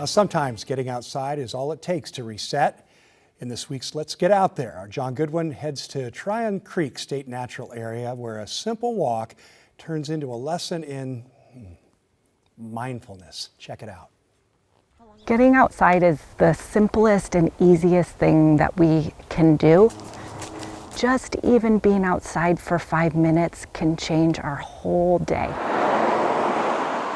Sometimes getting outside is all it takes to reset. In this week's Let's Get Out There, our John Goodwin heads to Tryon Creek State Natural Area, where a simple walk turns into a lesson in mindfulness. Check it out. Getting outside is the simplest and easiest thing that we can do. Just even being outside for 5 minutes can change our whole day.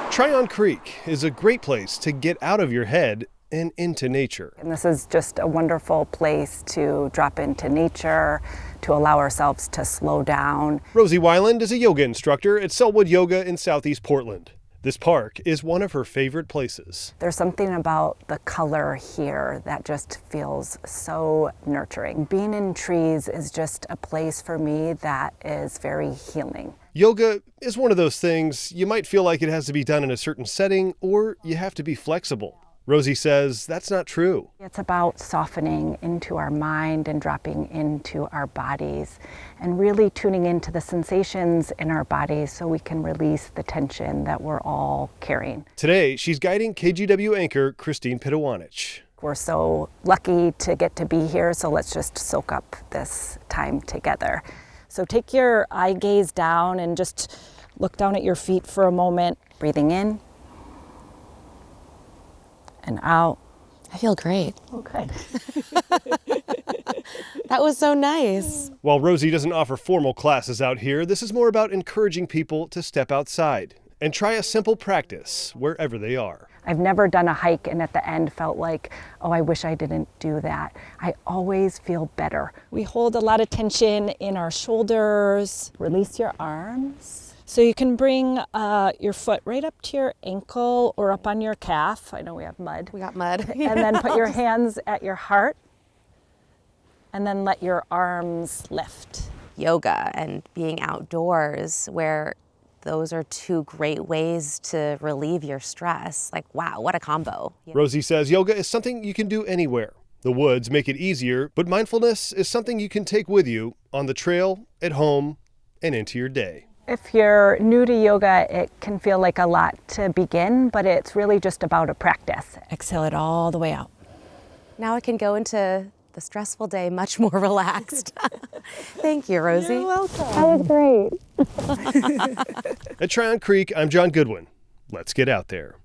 Tryon Creek is a great place to get out of your head and into nature. And this is just a wonderful place to drop into nature, to allow ourselves to slow down. Rosey Wyland is a yoga instructor at Selwood Yoga in Southeast Portland. This park is one of her favorite places. There's something about the color here that just feels so nurturing. Being in trees is just a place for me that is very healing. Yoga is one of those things you might feel like it has to be done in a certain setting, or you have to be flexible. Rosey says that's not true. It's about softening into our mind and dropping into our bodies and really tuning into the sensations in our bodies so we can release the tension that we're all carrying. Today, she's guiding KGW anchor Christine Pidewanich. We're so lucky to get to be here, so let's just soak up this time together. So take your eye gaze down and just look down at your feet for a moment, breathing in and out. I feel great. Okay. That was so nice. While Rosey doesn't offer formal classes out here, this is more about encouraging people to step outside and try a simple practice wherever they are. I've never done a hike and at the end felt like, oh, I wish I didn't do that. I always feel better. We hold a lot of tension in our shoulders. Release your arms. So you can bring your foot right up to your ankle or up on your calf. I know we have mud. We got mud. And then put your hands at your heart and then let your arms lift. Yoga and being outdoors, where those are two great ways to relieve your stress. Like, wow, what a combo. Rosey says yoga is something you can do anywhere. The woods make it easier, but mindfulness is something you can take with you on the trail, at home, and into your day. If you're new to yoga, it can feel like a lot to begin, but it's really just about a practice. Exhale it all the way out. Now I can go into the stressful day much more relaxed. Thank you, Rosey. You're welcome. That was great. At Tryon Creek, I'm John Goodwin. Let's get out there.